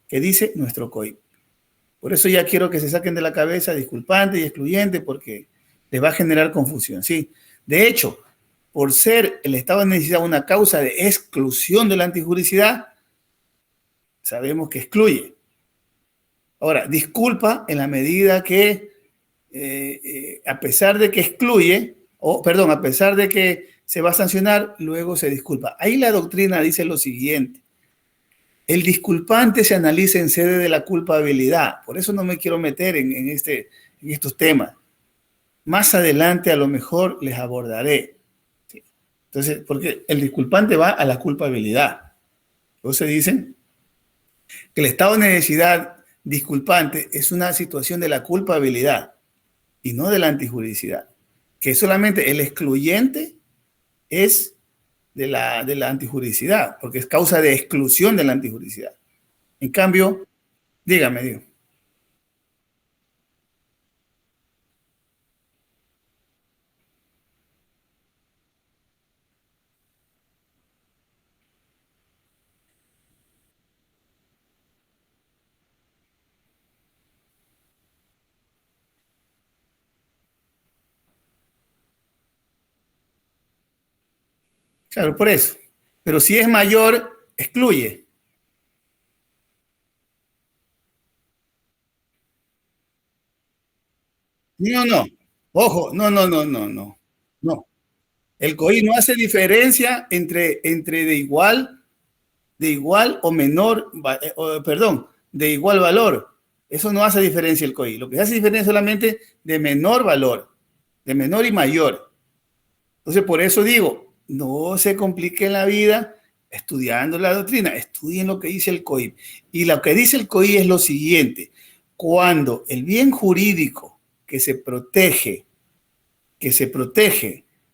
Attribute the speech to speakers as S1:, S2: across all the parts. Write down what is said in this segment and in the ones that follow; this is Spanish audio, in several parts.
S1: que dice nuestro COIP. Por eso ya quiero que se saquen de la cabeza disculpante y excluyente, porque les va a generar confusión, ¿sí? De hecho, por ser el estado de necesidad una causa de exclusión de la antijuridicidad, sabemos que excluye. Ahora, disculpa en la medida que, a pesar de que excluye, a pesar de que se va a sancionar, luego se disculpa. Ahí la doctrina dice lo siguiente: el disculpante se analiza en sede de la culpabilidad. Por eso no me quiero meter en estos temas. Más adelante a lo mejor les abordaré. ¿Sí? Entonces, porque el disculpante va a la culpabilidad. Entonces dicen que el estado de necesidad disculpante es una situación de la culpabilidad y no de la antijuridicidad. Que solamente el excluyente es de la antijuridicidad, porque es causa de exclusión de la antijuridicidad. En cambio, dígame, Dios. Claro, por eso. Pero si es mayor, excluye. No, no. Ojo, no, no, no, no, no. No. El COI no hace diferencia entre de igual o menor, perdón, de igual valor. Eso no hace diferencia el COI. Lo que hace diferencia es solamente de menor valor, de menor y mayor. Entonces, por eso digo, no se compliquen la vida estudiando la doctrina, estudien lo que dice el COI. Y lo que dice el COI es lo siguiente: cuando el bien jurídico que se protege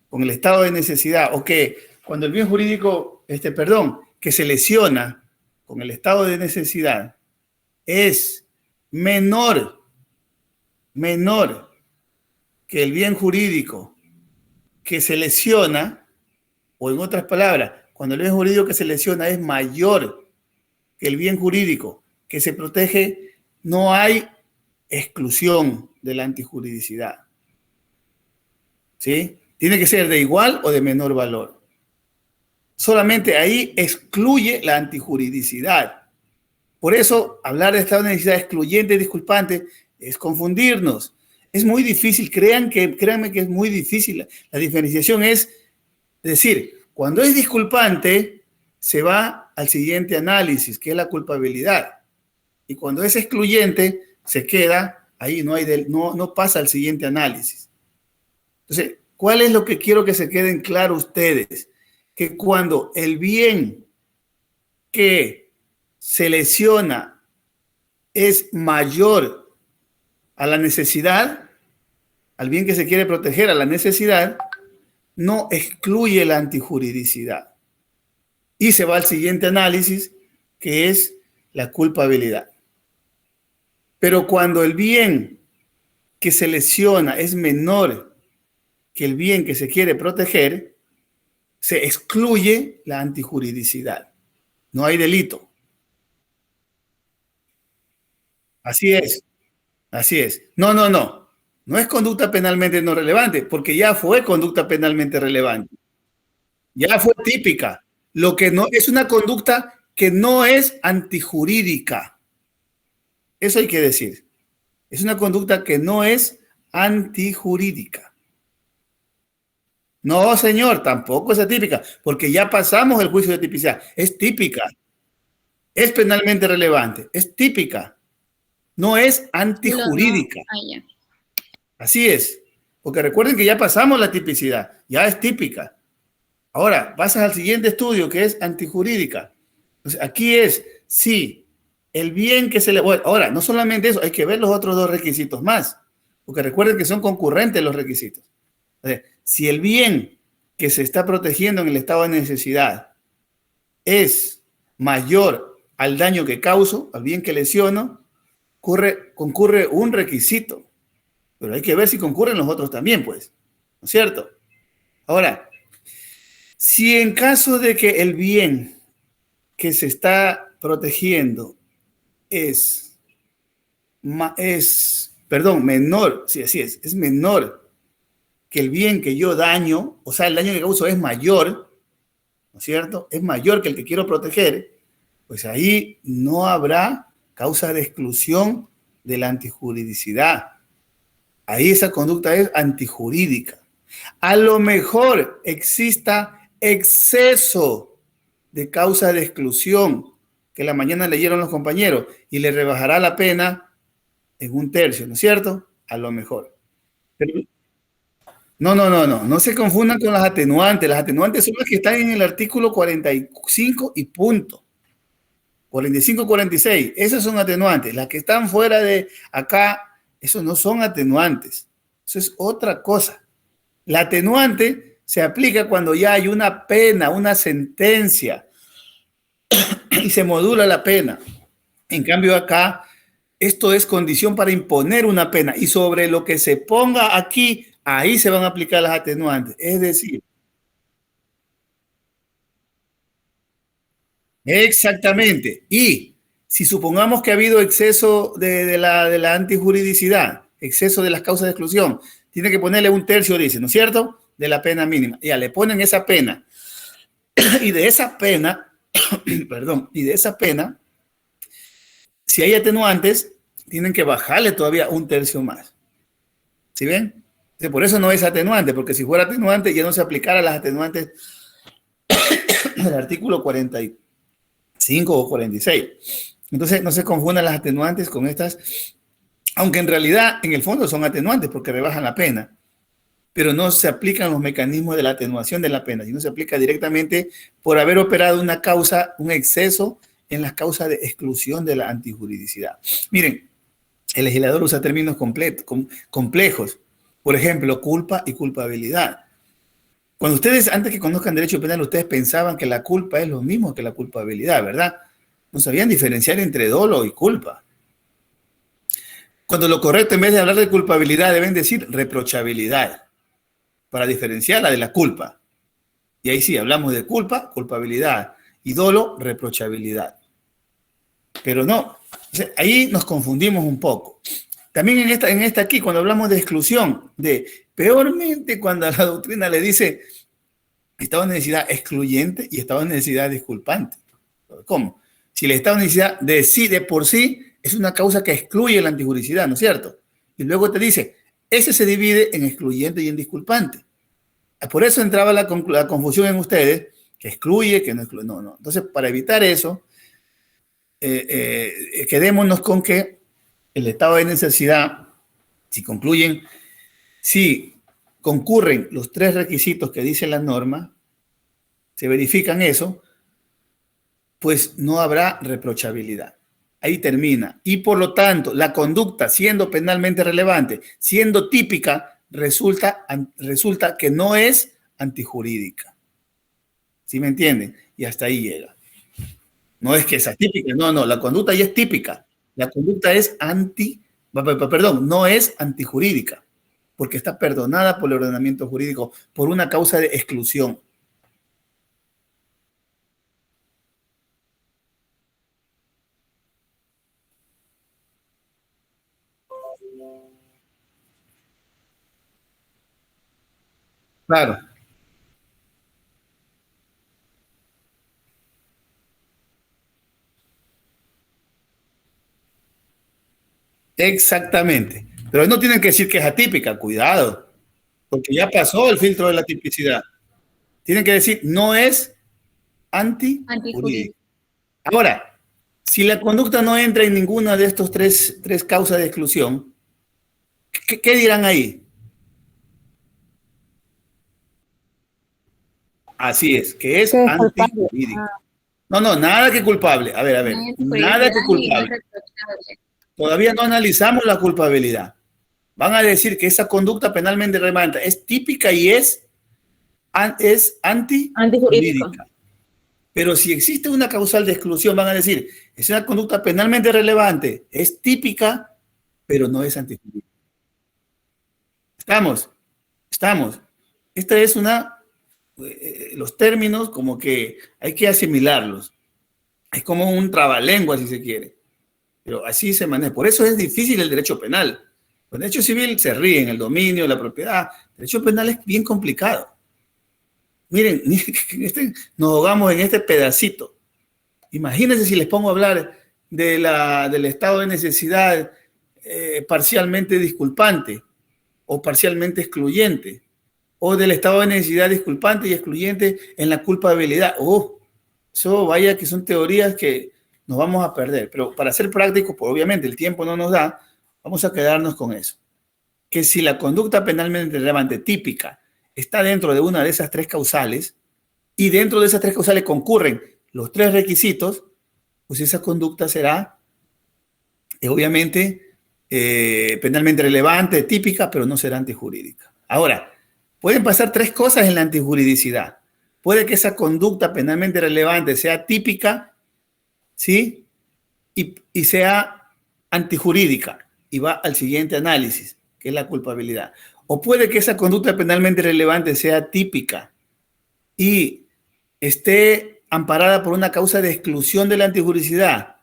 S1: con el estado de necesidad, o que cuando el bien jurídico, que se lesiona con el estado de necesidad, es menor que el bien jurídico que se lesiona, o en otras palabras, cuando el bien jurídico que se lesiona es mayor que el bien jurídico que se protege, no hay exclusión de la antijuridicidad. ¿Sí? Tiene que ser de igual o de menor valor. Solamente ahí excluye la antijuridicidad. Por eso, hablar de estado de necesidad excluyente y disculpante es confundirnos. Es muy difícil, créanme que es muy difícil. La diferenciación es decir, cuando es disculpante, se va al siguiente análisis, que es la culpabilidad. Y cuando es excluyente, se queda ahí, no pasa al siguiente análisis. Entonces, ¿cuál es lo que quiero que se queden claros ustedes? Que cuando el bien que se lesiona es mayor a la necesidad, al bien que se quiere proteger, a la necesidad, no excluye la antijuridicidad. Y se va al siguiente análisis, que es la culpabilidad. Pero cuando el bien que se lesiona es menor que el bien que se quiere proteger, se excluye la antijuridicidad. No hay delito. Así es, así es. No, no, no. No es conducta penalmente no relevante, porque ya fue conducta penalmente relevante. Ya fue típica. Lo que no es una conducta que no es antijurídica. Eso hay que decir. Es una conducta que no es antijurídica. No, señor, tampoco es atípica, porque ya pasamos el juicio de tipicidad. Es típica, es penalmente relevante, es típica, no es antijurídica. Así es, porque recuerden que ya pasamos la tipicidad, ya es típica. Ahora, pasas al siguiente estudio, que es antijurídica. Entonces, aquí es, sí, el bien que se le... Bueno, ahora, no solamente eso, hay que ver los otros dos requisitos más, porque recuerden que son concurrentes los requisitos. Entonces, si el bien que se está protegiendo en el estado de necesidad es mayor al daño que causo, al bien que lesiono, concurre un requisito, pero hay que ver si concurren los otros también, pues, ¿no es cierto? Ahora, si en caso de que el bien que se está protegiendo menor, sí, así es menor que el bien que yo daño, o sea, el daño que causo es mayor, ¿no es cierto? Es mayor que el que quiero proteger, pues ahí no habrá causa de exclusión de la antijuridicidad. Ahí esa conducta es antijurídica. A lo mejor exista exceso de causa de exclusión, que la mañana leyeron los compañeros, y le rebajará la pena en 1/3, ¿no es cierto? A lo mejor. Pero no se confundan con las atenuantes. Las atenuantes son las que están en el artículo 45 y punto. 45, 46, esas son atenuantes. Las que están fuera de acá, esos no son atenuantes. Eso es otra cosa. La atenuante se aplica cuando ya hay una pena, una sentencia, y se modula la pena. En cambio acá, esto es condición para imponer una pena, y sobre lo que se ponga aquí, ahí se van a aplicar las atenuantes. Es decir, exactamente. Y si supongamos que ha habido exceso de la antijuridicidad, exceso de las causas de exclusión, tiene que ponerle 1/3, dice, ¿no es cierto? De la pena mínima. Ya le ponen esa pena. Y de esa pena, perdón, y de esa pena, si hay atenuantes, tienen que bajarle todavía 1/3 más. ¿Sí ven? Por eso no es atenuante, porque si fuera atenuante ya no se aplicara las atenuantes del artículo 45 o 46. Entonces no se confundan las atenuantes con estas, aunque en realidad en el fondo son atenuantes porque rebajan la pena, pero no se aplican los mecanismos de la atenuación de la pena, sino se aplica directamente por haber operado una causa, un exceso en las causas de exclusión de la antijuridicidad. Miren, el legislador usa términos complejos, por ejemplo, culpa y culpabilidad. Cuando ustedes, antes que conozcan derecho penal, ustedes pensaban que la culpa es lo mismo que la culpabilidad, ¿verdad? No sabían diferenciar entre dolo y culpa. Cuando lo correcto, en vez de hablar de culpabilidad, deben decir reprochabilidad, para diferenciarla de la culpa. Y ahí sí, hablamos de culpa, culpabilidad, y dolo, reprochabilidad. Pero no, ahí nos confundimos un poco. También en esta aquí, cuando hablamos de exclusión, peormente cuando a la doctrina le dice estado de necesidad excluyente y estado de necesidad disculpante. ¿Cómo? Si el estado de necesidad de por sí es una causa que excluye la antijuridicidad, ¿no es cierto? Y luego te dice, ese se divide en excluyente y en disculpante. Por eso entraba la confusión en ustedes, que excluye, que no excluye. No. Entonces, para evitar eso, quedémonos con que el estado de necesidad, si concurren los 3 requisitos que dice la norma, se verifican eso, pues no habrá reprochabilidad. Ahí termina. Y por lo tanto, la conducta, siendo penalmente relevante, siendo típica, resulta que no es antijurídica. ¿Sí me entienden? Y hasta ahí llega. No es que es atípica, no, la conducta ya es típica. La conducta es no es antijurídica, porque está perdonada por el ordenamiento jurídico por una causa de exclusión. Claro. Exactamente. Pero no tienen que decir que es atípica, cuidado, porque ya pasó el filtro de la tipicidad. Tienen que decir no es antijurídica. Ahora, si la conducta no entra en ninguna de estos tres causas de exclusión, ¿qué dirán ahí? Así es, que es antijurídica. No, nada que culpable. A ver, nada que culpable. Todavía no analizamos la culpabilidad. Van a decir que esa conducta penalmente relevante es típica y es antijurídica. Pero si existe una causal de exclusión, van a decir, es una conducta penalmente relevante, es típica, pero no es antijurídica. Estamos. Esta es los términos como que hay que asimilarlos. Es como un trabalengua, si se quiere. Pero así se maneja. Por eso es difícil el derecho penal. El derecho civil se ríe en el dominio, la propiedad. El derecho penal es bien complicado. Miren, nos ahogamos en este pedacito. Imagínense si les pongo a hablar del estado de necesidad parcialmente disculpante o parcialmente excluyente, o del estado de necesidad disculpante y excluyente en la culpabilidad. Eso vaya que son teorías que nos vamos a perder. Pero para ser prácticos, pues obviamente el tiempo no nos da, vamos a quedarnos con eso. Que si la conducta penalmente relevante típica está dentro de una de esas tres causales y dentro de esas tres causales concurren los tres requisitos, pues esa conducta será obviamente penalmente relevante, típica, pero no será antijurídica. Ahora, pueden pasar tres cosas en la antijuridicidad. Puede que esa conducta penalmente relevante sea típica, ¿sí? Y sea antijurídica y va al siguiente análisis, que es la culpabilidad. O puede que esa conducta penalmente relevante sea típica y esté amparada por una causa de exclusión de la antijuridicidad,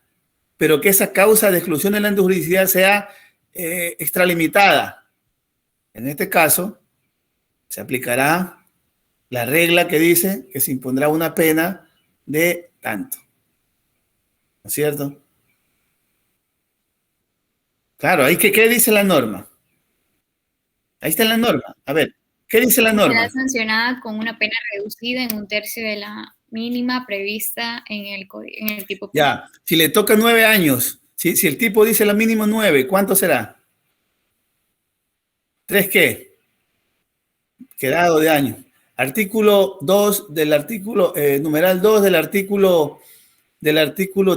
S1: pero que esa causa de exclusión de la antijuridicidad sea extralimitada. En este caso, se aplicará la regla que dice que se impondrá una pena de tanto. ¿No es cierto? Claro, ahí ¿qué dice la norma? Ahí está la norma. A ver, ¿qué dice la norma?
S2: Será sancionada con una pena reducida en un tercio de la mínima prevista en el tipo penal.
S1: Ya, si le toca 9 años, si el tipo dice la mínimo 9, ¿cuánto será? ¿3 qué? Quedado de años. Artículo 2 del artículo, numeral 2 del artículo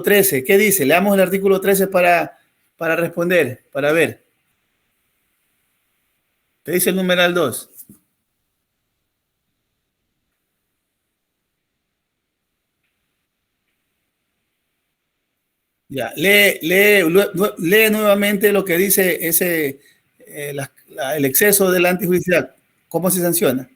S1: 13. ¿Qué dice? Leamos el artículo 13 para responder, para ver. ¿Qué dice el numeral 2? Ya, lee nuevamente lo que dice ese, el exceso de la antijudicial. ¿Cómo se sanciona?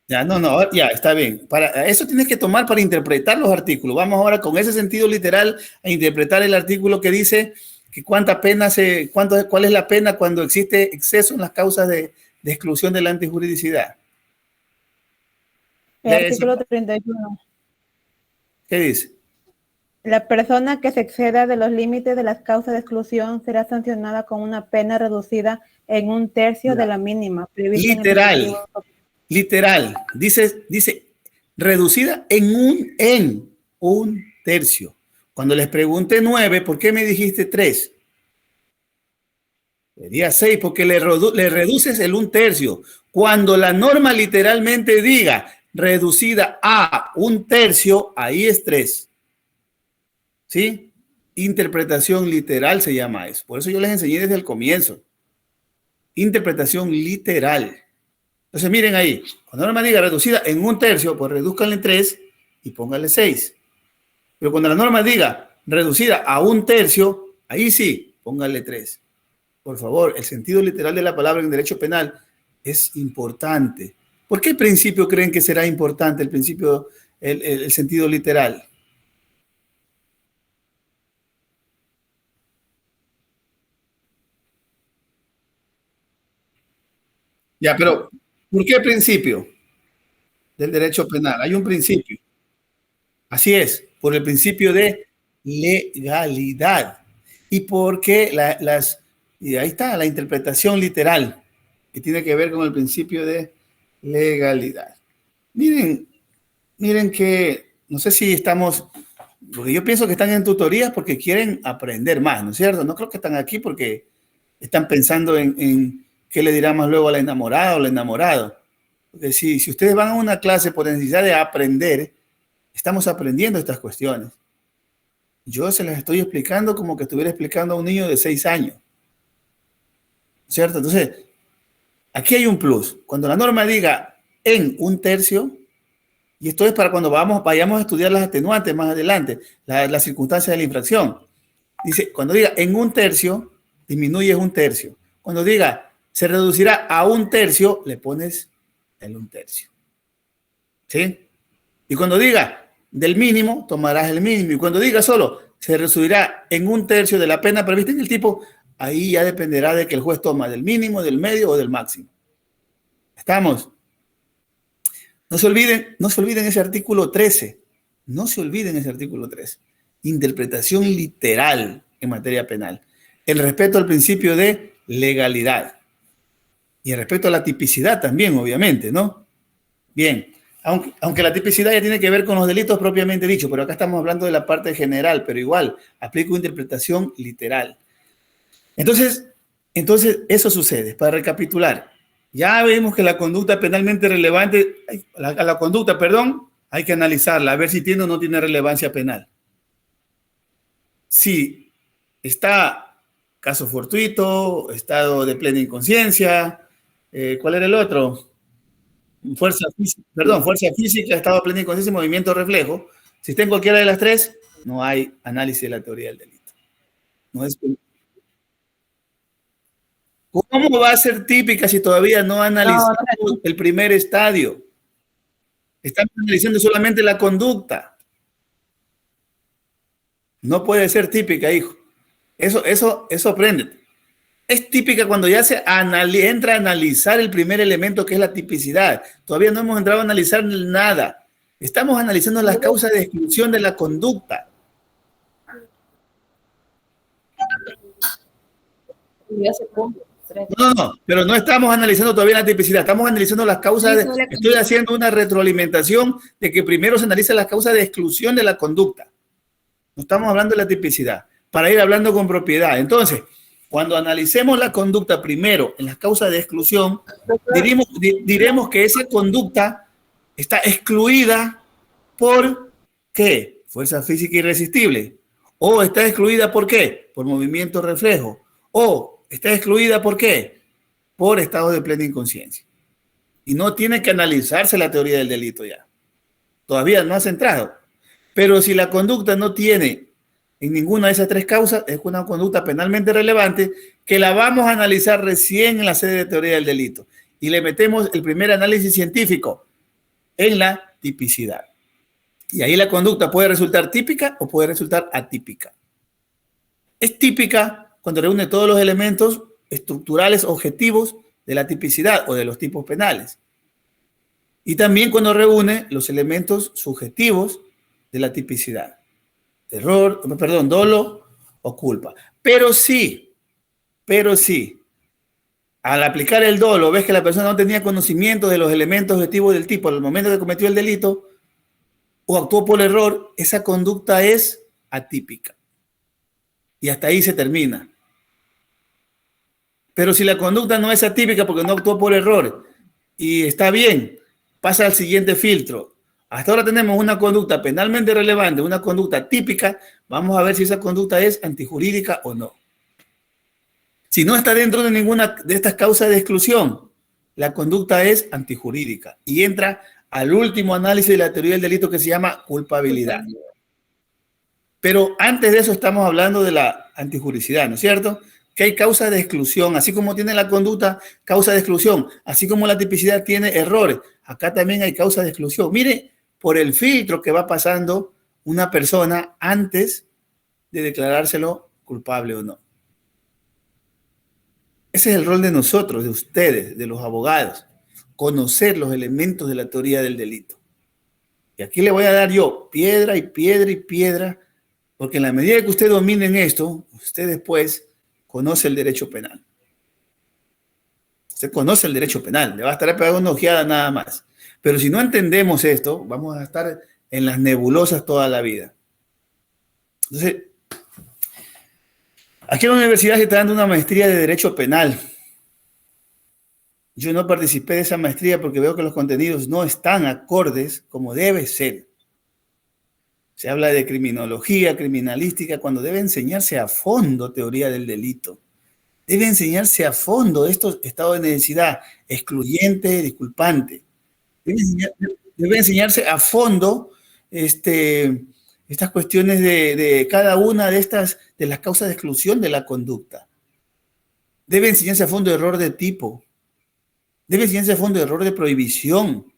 S1: Ya, no, ya, está bien. Para eso tienes que tomar para interpretar los artículos. Vamos ahora con ese sentido literal a interpretar el artículo que dice que cuál es la pena cuando existe exceso en las causas de exclusión de la antijuridicidad.
S3: El artículo 31.
S1: ¿Qué dice?
S3: La persona que se exceda de los límites de las causas de exclusión será sancionada con una pena reducida en un tercio de la mínima prevista
S1: literal. Dice reducida en un tercio. Cuando les pregunté 9, ¿por qué me dijiste 3? Sería 6 porque le reduces el un tercio. Cuando la norma literalmente diga reducida a un tercio, ahí es 3. ¿Sí? Interpretación literal se llama eso. Por eso yo les enseñé desde el comienzo. Interpretación literal. Entonces miren ahí, cuando la norma diga reducida en un tercio, pues reduzcanle en 3 y pónganle 6. Pero cuando la norma diga reducida a un tercio, ahí sí, pónganle 3. Por favor, el sentido literal de la palabra en derecho penal es importante. ¿Por qué principio creen que será importante el principio, el sentido literal? Ya, pero ¿por qué principio del derecho penal? Hay un principio. Así es, por el principio de legalidad. Y porque y ahí está la interpretación literal, que tiene que ver con el principio de legalidad. Miren que, no sé si estamos, porque yo pienso que están en tutorías porque quieren aprender más, ¿no es cierto? No creo que están aquí porque están pensando en qué le dirá más luego a la enamorada o al enamorado. Porque si ustedes van a una clase por necesidad de aprender, estamos aprendiendo estas cuestiones. Yo se las estoy explicando como que estuviera explicando a un niño de 6 años. ¿Cierto? Entonces, aquí hay un plus. Cuando la norma diga en un tercio, y esto es para cuando vayamos a estudiar las atenuantes más adelante, las circunstancias de la infracción. Dice, cuando diga en un tercio, disminuyes un tercio. Cuando diga se reducirá a un tercio, le pones el un tercio. ¿Sí? Y cuando diga del mínimo, tomarás el mínimo. Y cuando diga solo, se reducirá en 1/3 de la pena prevista en el tipo, ahí ya dependerá de que el juez toma del mínimo, del medio o del máximo. ¿Estamos? No se olviden ese artículo 13. No se olviden ese artículo 13. Interpretación literal en materia penal. El respeto al principio de legalidad. Y el respeto a la tipicidad también, obviamente, ¿no? Bien, aunque la tipicidad ya tiene que ver con los delitos propiamente dichos, pero acá estamos hablando de la parte general, pero igual, aplico interpretación literal. Entonces, eso sucede. Para recapitular, ya vimos que la conducta penalmente relevante, la conducta, perdón, hay que analizarla, a ver si tiene o no tiene relevancia penal. Si está caso fortuito, estado de plena inconsciencia, ¿cuál era el otro? Fuerza física, estado de plena inconsciencia y movimiento reflejo. Si está en cualquiera de las tres, no hay análisis de la teoría del delito. No es... ¿Cómo va a ser típica si todavía no analizamos el primer estadio? Estamos analizando solamente la conducta. No puede ser típica, hijo. Eso aprende. Es típica cuando ya se entra a analizar el primer elemento, que es la tipicidad. Todavía no hemos entrado a analizar nada. Estamos analizando las causas de exclusión de la conducta. No, pero no estamos analizando todavía la tipicidad, estamos analizando las causas. Estoy haciendo una retroalimentación de que primero se analiza las causas de exclusión de la conducta. No estamos hablando de la tipicidad, para ir hablando con propiedad. Entonces, cuando analicemos la conducta primero en las causas de exclusión, diremos que esa conducta está excluida por ¿qué? Fuerza física irresistible. O está excluida por ¿qué? Por movimiento reflejo. O está excluida ¿por qué? Por estado de plena inconsciencia. Y no tiene que analizarse la teoría del delito ya. Todavía no has entrado. Pero si la conducta no tiene en ninguna de esas tres causas, es una conducta penalmente relevante que la vamos a analizar recién en la sede de teoría del delito. Y le metemos el primer análisis científico en la tipicidad. Y ahí la conducta puede resultar típica o puede resultar atípica. Es típica cuando reúne todos los elementos estructurales objetivos de la tipicidad o de los tipos penales. Y también cuando reúne los elementos subjetivos de la tipicidad. Dolo o culpa. Pero sí, al aplicar el dolo, ves que la persona no tenía conocimiento de los elementos objetivos del tipo al momento que cometió el delito o actuó por error, esa conducta es atípica. Y hasta ahí se termina. Pero si la conducta no es atípica porque no actuó por error y está bien, pasa al siguiente filtro. Hasta ahora tenemos una conducta penalmente relevante, una conducta típica. Vamos a ver si esa conducta es antijurídica o no. Si no está dentro de ninguna de estas causas de exclusión, la conducta es antijurídica y entra al último análisis de la teoría del delito que se llama culpabilidad. Pero antes de eso estamos hablando de la antijuricidad, ¿no es cierto? Que hay causas de exclusión, así como tiene la conducta causa de exclusión, así como la tipicidad tiene errores, acá también hay causas de exclusión. Mire, por el filtro que va pasando una persona antes de declarárselo culpable o no. Ese es el rol de nosotros, de ustedes, de los abogados, conocer los elementos de la teoría del delito. Y aquí le voy a dar yo piedra y piedra y piedra, porque en la medida que usted domine en esto, usted después conoce el derecho penal. Usted conoce el derecho penal, le va a estar pegando una ojeada nada más. Pero si no entendemos esto, vamos a estar en las nebulosas toda la vida. Entonces, aquí en la universidad se está dando una maestría de Derecho Penal. Yo no participé de esa maestría porque veo que los contenidos no están acordes como debe ser. Se habla de criminología, criminalística, cuando debe enseñarse a fondo teoría del delito. Debe enseñarse a fondo estos estados de necesidad, excluyente, disculpante. Debe enseñarse a fondo estas cuestiones de cada una de las causas de exclusión de la conducta. Debe enseñarse a fondo error de tipo. Debe enseñarse a fondo error de prohibición.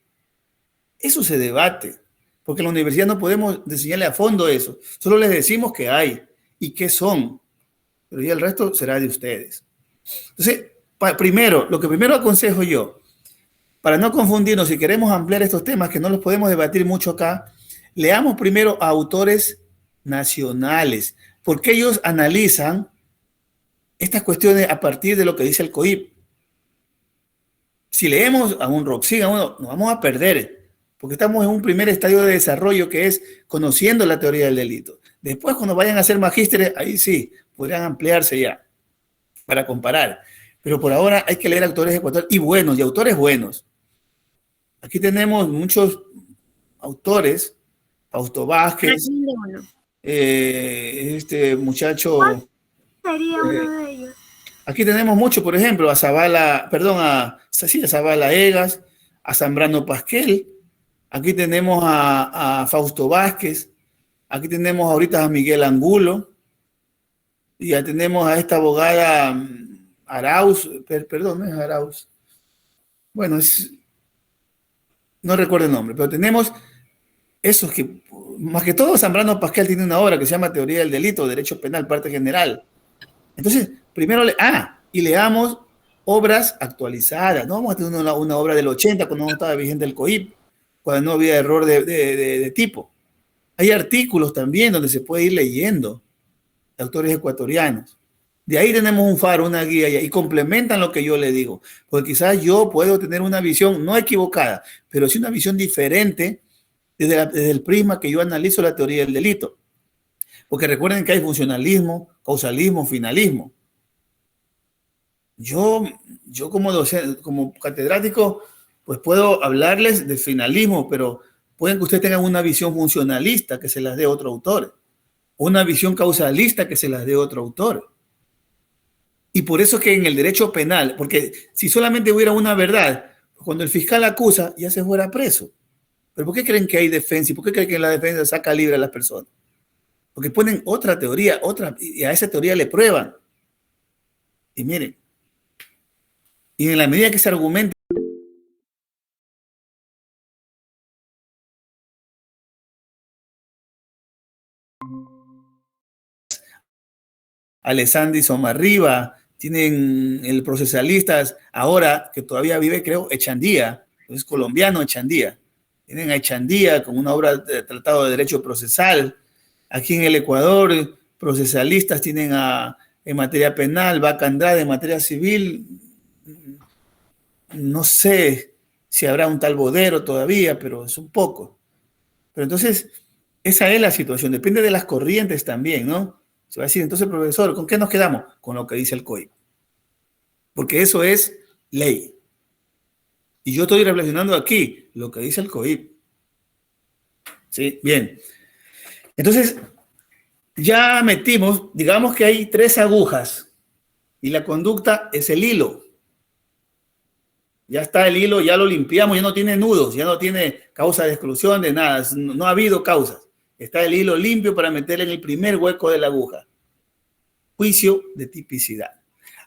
S1: Eso se debate. porque en la universidad no podemos enseñarle a fondo eso. Solo les decimos que hay y qué son, pero ya el resto será de ustedes. Entonces, lo que primero aconsejo yo, para no confundirnos, si queremos ampliar estos temas que no los podemos debatir mucho acá, leamos primero a autores nacionales, porque ellos analizan estas cuestiones a partir de lo que dice el COIP. Si leemos a un Roxin, nos vamos a perder, porque estamos en un primer estadio de desarrollo que es conociendo la teoría del delito. Después, cuando vayan a ser magísteres, ahí sí, podrían ampliarse ya para comparar. Pero por ahora hay que leer autores ecuatorianos y buenos, y autores buenos. Aquí tenemos muchos autores, Fausto Vázquez, este muchacho.
S4: ¿Cuál sería uno de ellos?
S1: Aquí tenemos mucho, por ejemplo, a Zavala Egas, a Zambrano Pasquel. Aquí tenemos a Fausto Vázquez. Aquí tenemos ahorita a Miguel Angulo. Y ya tenemos a esta abogada Arauz. Perdón, no es Arauz. Bueno, no recuerdo el nombre, pero tenemos esos que, más que todo, Zambrano Pasquel tiene una obra que se llama Teoría del Delito, Derecho Penal, Parte General. Entonces, primero, y leamos obras actualizadas. No vamos a tener una obra del 80 cuando no estaba vigente el COIP, cuando no había error de tipo. Hay artículos también donde se puede ir leyendo de autores ecuatorianos. De ahí tenemos un faro, una guía, y complementan lo que yo le digo. Porque quizás yo puedo tener una visión no equivocada, pero sí una visión diferente desde el prisma que yo analizo la teoría del delito. Porque recuerden que hay funcionalismo, causalismo, finalismo. Yo como docente, como catedrático, pues puedo hablarles del finalismo, pero pueden que ustedes tengan una visión funcionalista que se las dé otro autor, una visión causalista que se las dé otro autor. Y por eso que en el derecho penal, porque si solamente hubiera una verdad, cuando el fiscal acusa, ya se fuera preso. ¿Pero por qué creen que hay defensa? ¿Y por qué creen que la defensa saca libre a las personas? Porque ponen otra teoría, y a esa teoría le prueban. Y miren, y en la medida que se argumenta, Alessandri Somarriba, tienen el procesalistas ahora, que todavía vive, creo, Echandía, es colombiano Echandía. Tienen a Echandía con una obra de tratado de derecho procesal. Aquí en el Ecuador, procesalistas tienen en materia penal, Vaca Andrade en materia civil. No sé si habrá un tal Bodero todavía, pero es un poco. Pero entonces, esa es la situación. Depende de las corrientes también, ¿no? Se va a decir, entonces, profesor, ¿con qué nos quedamos? Con lo que dice el COIP. Porque eso es ley. Y yo estoy reflexionando aquí lo que dice el COIP. Sí, bien. Entonces, ya metimos, digamos que hay 3 agujas y la conducta es el hilo. Ya está el hilo, ya lo limpiamos, ya no tiene nudos, ya no tiene causa de exclusión de nada, no ha habido causas. Está el hilo limpio para meter en el primer hueco de la aguja. Juicio de tipicidad.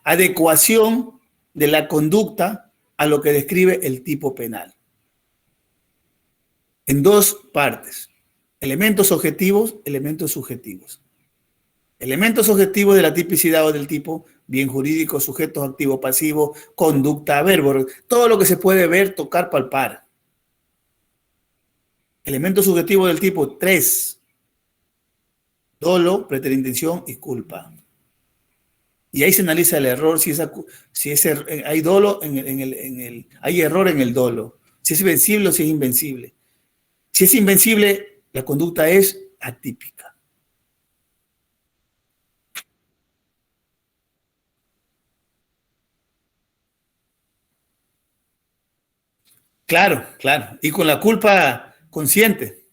S1: Adecuación de la conducta a lo que describe el tipo penal. En 2 partes. Elementos objetivos, elementos subjetivos. Elementos objetivos de la tipicidad o del tipo, bien jurídico, sujetos activo, pasivo, conducta, verbo, todo lo que se puede ver, tocar, palpar. Elementos subjetivos del tipo 3. Dolo, preterintención y culpa. Y ahí se analiza el error, si hay dolo, hay error en el dolo, si es vencible o si es invencible. Si es invencible, la conducta es atípica. Claro, claro. Y con la culpa consciente.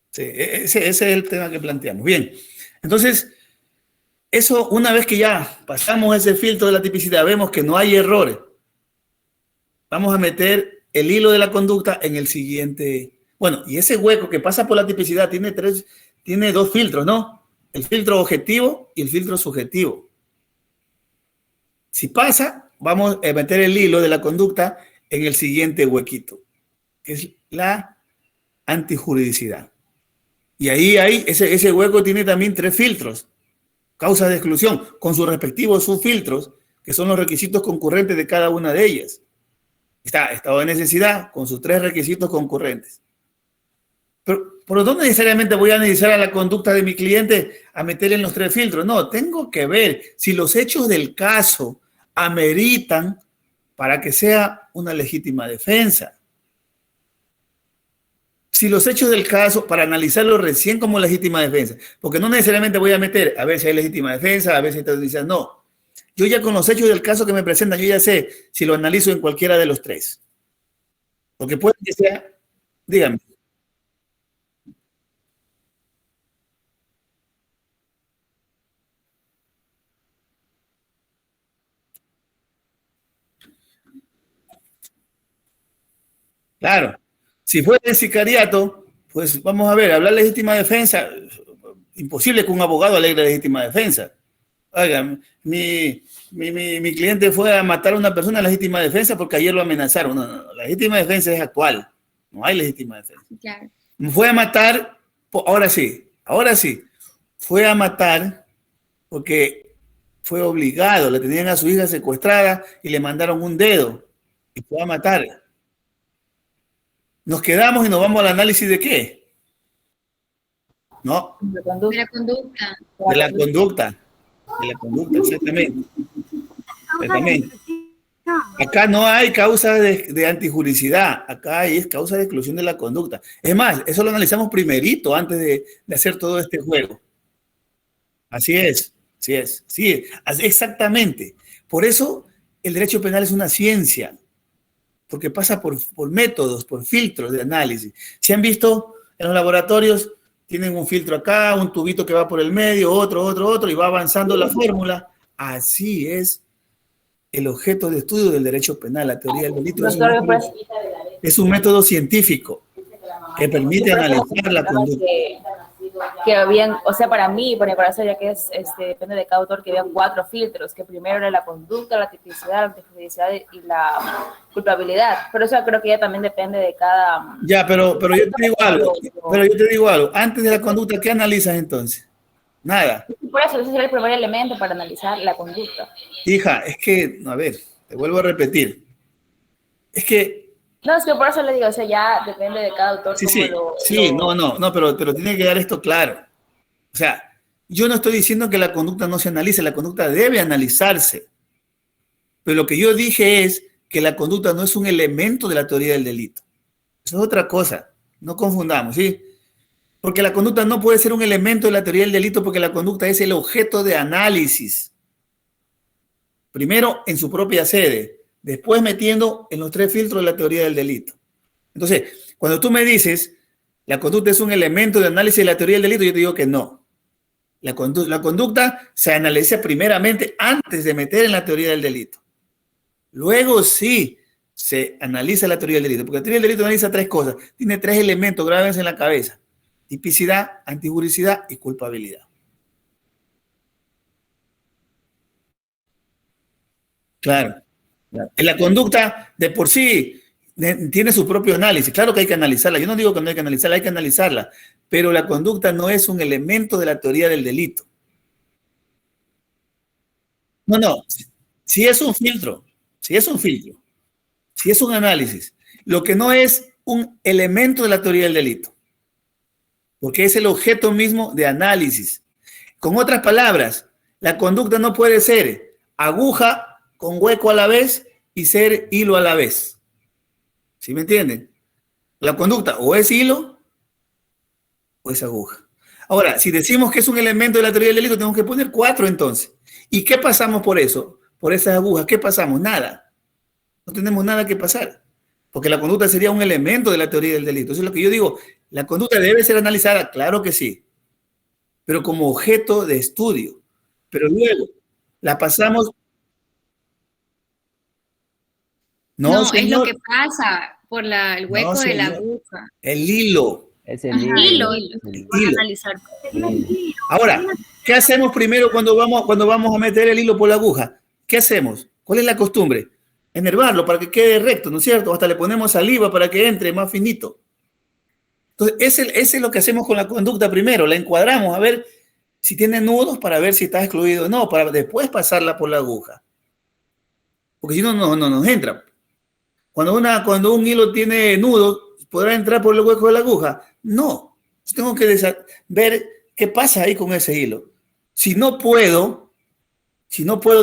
S1: Sí, ese es el tema que planteamos. Bien, entonces, eso una vez que ya pasamos ese filtro de la tipicidad, vemos que no hay errores. Vamos a meter el hilo de la conducta en el siguiente. Bueno, y ese hueco que pasa por la tipicidad tiene 2 filtros, ¿no? El filtro objetivo y el filtro subjetivo. Si pasa, vamos a meter el hilo de la conducta en el siguiente huequito, que es la antijuridicidad. Y ahí hay, ese hueco tiene también 3 filtros, causas de exclusión, con sus respectivos subfiltros, que son los requisitos concurrentes de cada una de ellas. Está estado de necesidad, con sus 3 requisitos concurrentes. Pero no necesariamente voy a analizar a la conducta de mi cliente a meter en los 3 filtros. No, tengo que ver si los hechos del caso ameritan para que sea una legítima defensa. Si los hechos del caso, para analizarlo recién como legítima defensa, porque no necesariamente voy a meter a ver si hay legítima defensa, a ver si está judicial, no. Yo ya con los hechos del caso que me presentan, yo ya sé si lo analizo en cualquiera de los 3. Porque puede que sea, dígame. Claro, si fuera el sicariato, pues vamos a ver, hablar legítima defensa, imposible que un abogado alegue legítima defensa. Oiga, mi cliente fue a matar a una persona en legítima defensa porque ayer lo amenazaron. No, la legítima defensa es actual, no hay legítima defensa.
S2: Claro.
S1: Fue a matar, ahora sí, fue a matar porque fue obligado, le tenían a su hija secuestrada y le mandaron un dedo y fue a matar. Nos quedamos y nos vamos al análisis de qué. ¿No?
S2: De la conducta.
S1: De la conducta. De la conducta, exactamente. Exactamente. Acá no hay causa de antijuridicidad, acá es causa de exclusión de la conducta. Es más, eso lo analizamos primerito antes de hacer todo este juego. Así es, exactamente. Por eso el derecho penal es una ciencia, porque pasa por métodos, por filtros de análisis. Si han visto en los laboratorios, tienen un filtro acá, un tubito que va por el medio, otro, y va avanzando la fórmula. Así es el objeto de estudio del derecho penal, la teoría del delito. Es un método científico que permite analizar la conducta.
S5: Que habían, o sea, para mí, por mi parecer, ya que depende de cada autor, que habían 4 filtros, que primero era la conducta, la tipicidad, la antijuridicidad y la culpabilidad. Pero eso creo que ya también depende de cada...
S1: Ya, pero yo te digo algo, antes de la conducta, ¿qué analizas entonces? Nada.
S5: Por eso, ese sería el primer elemento para analizar la conducta.
S1: Hija, es que, a ver, te vuelvo a repetir. Es que...
S5: No, es que por eso le digo, o sea, ya depende de cada autor.
S1: No, pero tiene que quedar esto claro. O sea, yo no estoy diciendo que la conducta no se analice, la conducta debe analizarse. Pero lo que yo dije es que la conducta no es un elemento de la teoría del delito. Eso es otra cosa, no confundamos, ¿sí? Porque la conducta no puede ser un elemento de la teoría del delito porque la conducta es el objeto de análisis. Primero en su propia sede, después metiendo en los 3 filtros de la teoría del delito. Entonces, cuando tú me dices la conducta es un elemento de análisis de la teoría del delito, yo te digo que no. La conducta se analiza primeramente antes de meter en la teoría del delito. Luego sí se analiza la teoría del delito, porque la teoría del delito analiza 3 cosas. Tiene 3 elementos, grábense en la cabeza: tipicidad, antijuridicidad y culpabilidad. Claro. La conducta de por sí tiene su propio análisis. Claro que hay que analizarla. Yo no digo que no hay que analizarla, pero la conducta no es un elemento de la teoría del delito. No. Si es un filtro, si es un análisis, lo que no es un elemento de la teoría del delito, porque es el objeto mismo de análisis. Con otras palabras, la conducta no puede ser aguja con hueco a la vez y ser hilo a la vez. ¿Sí me entienden? La conducta o es hilo o es aguja. Ahora, si decimos que es un elemento de la teoría del delito, tenemos que poner 4 entonces. ¿Y qué pasamos por eso? Por esas agujas, ¿qué pasamos? Nada. No tenemos nada que pasar, porque la conducta sería un elemento de la teoría del delito. Eso es lo que yo digo. La conducta debe ser analizada, claro que sí, pero como objeto de estudio. Pero luego la pasamos...
S2: No, es lo que pasa por el hueco de la aguja.
S1: El hilo.
S6: Es el hilo.
S5: Analizar.
S1: Ahora, ¿qué hacemos primero cuando vamos a meter el hilo por la aguja? ¿Qué hacemos? ¿Cuál es la costumbre? Enervarlo para que quede recto, ¿no es cierto? Hasta le ponemos saliva para que entre más finito. Entonces, ese es lo que hacemos con la conducta primero, la encuadramos a ver si tiene nudos para ver si está excluido o no, para después pasarla por la aguja. Porque si no, no nos entra. Cuando un hilo tiene nudos, ¿podrá entrar por el hueco de la aguja? No. Tengo que ver qué pasa ahí con ese hilo. Si no puedo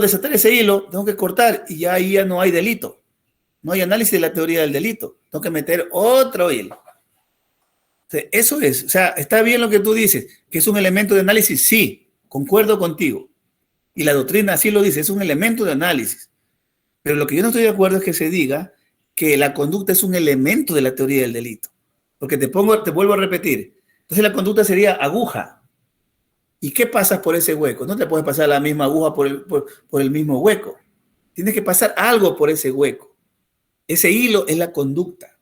S1: desatar ese hilo, tengo que cortar y ya ahí ya no hay delito. No hay análisis de la teoría del delito. Tengo que meter otro hilo. Eso es, o sea, está bien lo que tú dices, que es un elemento de análisis, sí, concuerdo contigo. Y la doctrina así lo dice, es un elemento de análisis. Pero lo que yo no estoy de acuerdo es que se diga que la conducta es un elemento de la teoría del delito. Porque te vuelvo a repetir. Entonces la conducta sería aguja. ¿Y qué pasas por ese hueco? No te puedes pasar la misma aguja por el mismo hueco. Tienes que pasar algo por ese hueco. Ese hilo es la conducta.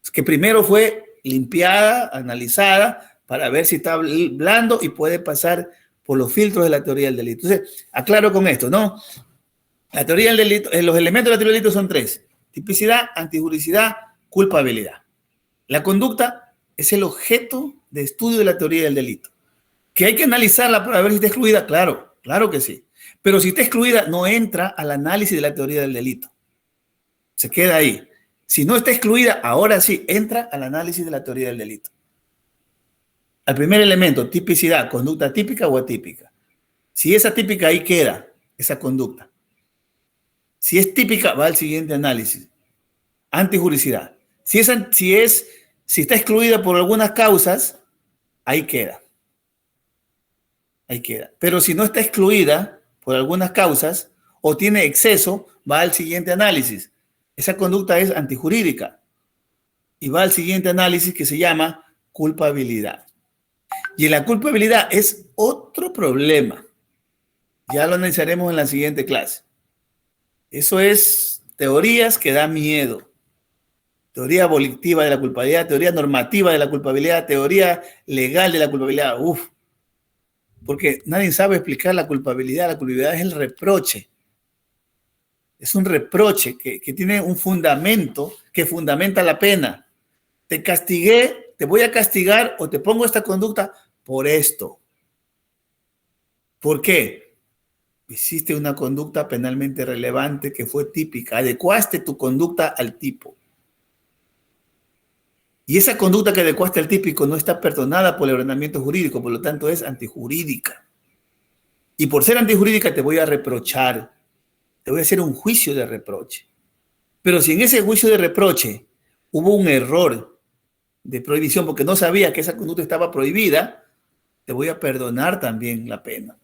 S1: Es que primero fue limpiada, analizada, para ver si está blando y puede pasar por los filtros de la teoría del delito. Entonces, aclaro con esto, ¿no? La teoría del delito, los elementos de la teoría del delito son 3. Tipicidad, antijuricidad, culpabilidad. La conducta es el objeto de estudio de la teoría del delito. ¿Que hay que analizarla para ver si está excluida? Claro, claro que sí. Pero si está excluida, no entra al análisis de la teoría del delito. Se queda ahí. Si no está excluida, ahora sí, entra al análisis de la teoría del delito. Al primer elemento, tipicidad, conducta típica o atípica. Si es atípica, ahí queda esa conducta. Si es típica, va al siguiente análisis. Antijuricidad. Si está excluida por algunas causas, ahí queda. Ahí queda. Pero si no está excluida por algunas causas o tiene exceso, va al siguiente análisis. Esa conducta es antijurídica y va al siguiente análisis que se llama culpabilidad. Y la culpabilidad es otro problema. Ya lo analizaremos en la siguiente clase. Eso es teorías que dan miedo. Teoría volitiva de la culpabilidad, teoría normativa de la culpabilidad, teoría legal de la culpabilidad. Uf, porque nadie sabe explicar la culpabilidad. La culpabilidad es el reproche. Es un reproche que tiene un fundamento que fundamenta la pena. Te castigué, te voy a castigar o te pongo esta conducta por esto. ¿Por qué? Hiciste una conducta penalmente relevante que fue típica. Adecuaste tu conducta al tipo. Y esa conducta que adecuaste al típico no está perdonada por el ordenamiento jurídico, por lo tanto es antijurídica. Y por ser antijurídica te voy a reprochar. Te voy a hacer un juicio de reproche. Pero si en ese juicio de reproche hubo un error de prohibición porque no sabía que esa conducta estaba prohibida, te voy a perdonar también la pena.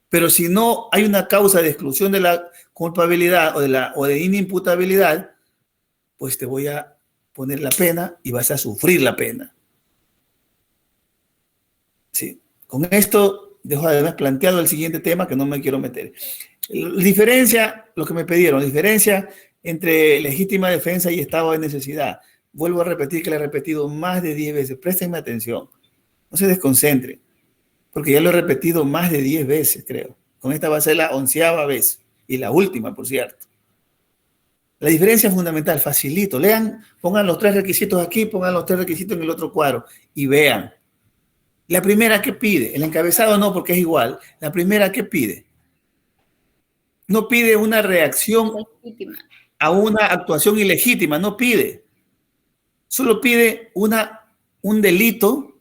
S1: Pero si no hay una causa de exclusión de la culpabilidad o de inimputabilidad, pues te voy a poner la pena y vas a sufrir la pena. Sí. Con esto dejo además planteado el siguiente tema que no me quiero meter. Diferencia, lo que me pidieron, diferencia entre legítima defensa y estado de necesidad. Vuelvo a repetir que lo he repetido más de 10 veces. Préstenme atención. No se desconcentren, porque ya lo he repetido más de 10 veces, creo. Con esta va a ser la 11ª vez y la última, por cierto. La diferencia fundamental, facilito. Lean, pongan los 3 requisitos aquí, pongan los 3 requisitos en el otro cuadro y vean. La primera, ¿qué pide? El encabezado no, porque es igual. La primera, ¿qué pide? No pide una reacción a una actuación ilegítima, no pide. Solo pide un delito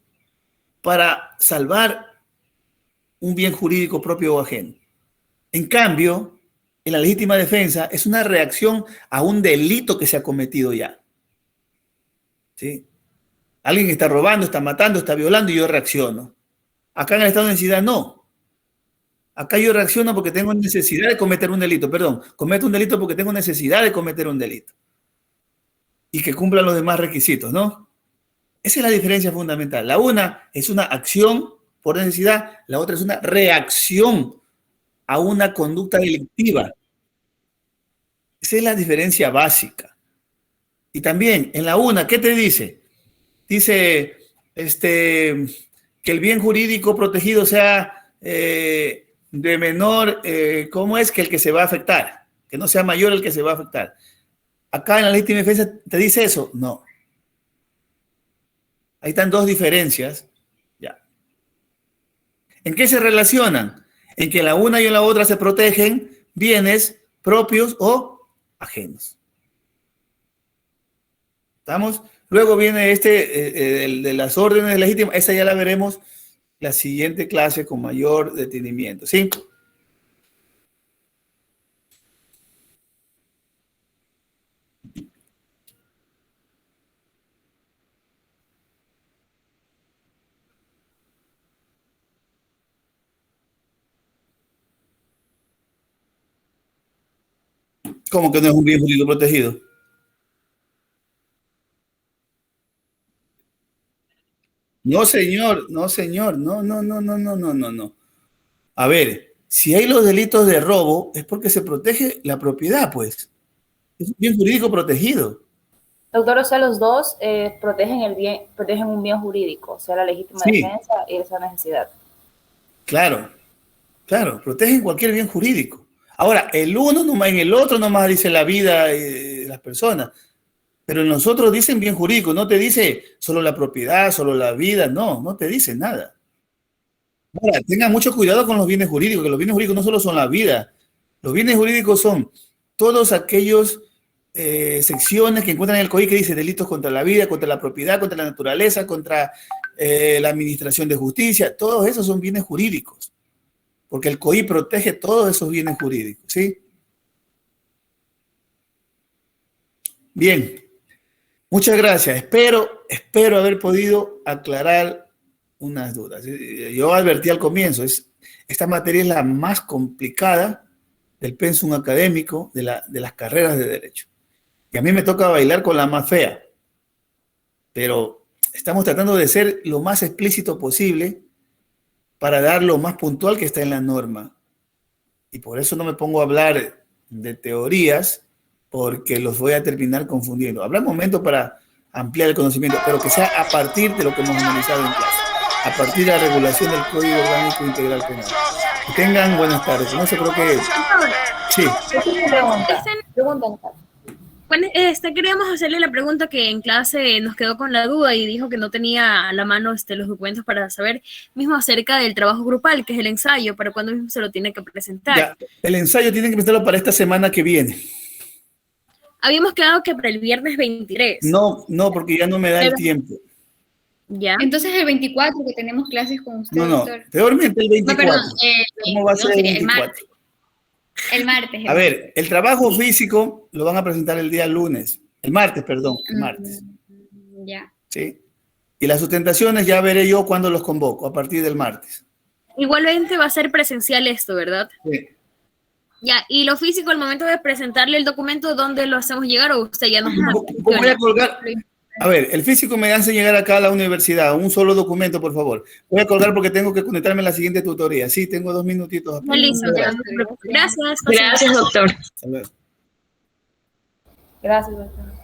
S1: para salvar un bien jurídico propio o ajeno. En cambio, en la legítima defensa es una reacción a un delito que se ha cometido ya. ¿Sí? Alguien está robando, está matando, está violando y yo reacciono. Acá en el estado de necesidad no. Acá yo reacciono porque tengo necesidad de cometer un delito. Perdón, cometo un delito porque tengo necesidad de cometer un delito. Y que cumplan los demás requisitos, ¿no? Esa es la diferencia fundamental. La una es una acción por necesidad, la otra es una reacción a una conducta delictiva. Esa es la diferencia básica. Y también en la una, ¿qué te dice? Dice que el bien jurídico protegido sea de menor, ¿cómo es? Que el que se va a afectar, que no sea mayor el que se va a afectar. Acá en la legítima defensa te dice eso, no. Ahí están dos diferencias. Ya. ¿En qué se relacionan? En que la una y la otra se protegen bienes propios o ajenos. ¿Estamos? Luego viene el de las órdenes legítimas. Esa ya la veremos la siguiente clase con mayor detenimiento. ¿Sí? ¿Cómo que no es un bien jurídico protegido? No, señor, no, señor, no, no, no, no, no, no, no, no. A ver, si hay los delitos de robo, es porque se protege la propiedad, pues. Es un bien jurídico protegido.
S5: Doctor, o sea, los dos protegen un bien jurídico, o sea, la legítima defensa y esa necesidad.
S1: Claro, claro, protegen cualquier bien jurídico. Ahora, el uno nomás, en el otro nomás dice la vida de las personas, pero en nosotros dicen bien jurídico, no te dice solo la propiedad, solo la vida, no, no te dice nada. Ahora, tengan mucho cuidado con los bienes jurídicos, que los bienes jurídicos no solo son la vida, los bienes jurídicos son todos aquellos secciones que encuentran en el COI que dice delitos contra la vida, contra la propiedad, contra la naturaleza, contra la administración de justicia, todos esos son bienes jurídicos, porque el COI protege todos esos bienes jurídicos, ¿sí? Bien, muchas gracias. Espero haber podido aclarar unas dudas. Yo advertí al comienzo, esta materia es la más complicada del pensum académico de las carreras de Derecho. Y a mí me toca bailar con la más fea, pero estamos tratando de ser lo más explícito posible para dar lo más puntual que está en la norma. Y por eso no me pongo a hablar de teorías, porque los voy a terminar confundiendo. Habrá momentos para ampliar el conocimiento, pero que sea a partir de lo que hemos analizado en clase, a partir de la regulación del Código Orgánico Integral Penal. Que tengan buenas tardes. No sé, creo que... Sí.
S5: Pregunta.
S6: Bueno, queríamos hacerle la pregunta que en clase nos quedó con la duda y dijo que no tenía a la mano los documentos para saber mismo acerca del trabajo grupal, que es el ensayo, para cuándo mismo se lo tiene que presentar.
S1: Ya, el ensayo tiene que presentarlo para esta semana que viene.
S6: Habíamos quedado que para el viernes 23.
S1: No, porque ya no me da el tiempo.
S6: Ya.
S2: Entonces el 24 que tenemos clases con usted,
S1: No,
S2: doctor.
S1: peormente el 24.
S2: No, perdón,
S1: ¿Cómo va a ser el 24?
S2: El martes.
S1: A ver, el trabajo físico lo van a presentar el día lunes. El martes, perdón, el martes.
S2: Ya.
S1: ¿Sí? Y las sustentaciones ya veré yo cuándo los convoco, a partir del martes.
S6: Igualmente va a ser presencial esto, ¿verdad?
S1: Sí.
S6: Ya, y lo físico, al momento de presentarle el documento, ¿dónde lo hacemos llegar o usted ya nos
S1: Voy a colgar. A ver, el físico me hace llegar acá a la universidad, un solo documento, por favor. Voy a colgar porque tengo que conectarme en la siguiente tutoría. Sí, tengo 2 minutitos.
S6: Listo, gracias.
S7: Gracias, doctor.
S1: Hasta luego.
S5: Gracias, doctor.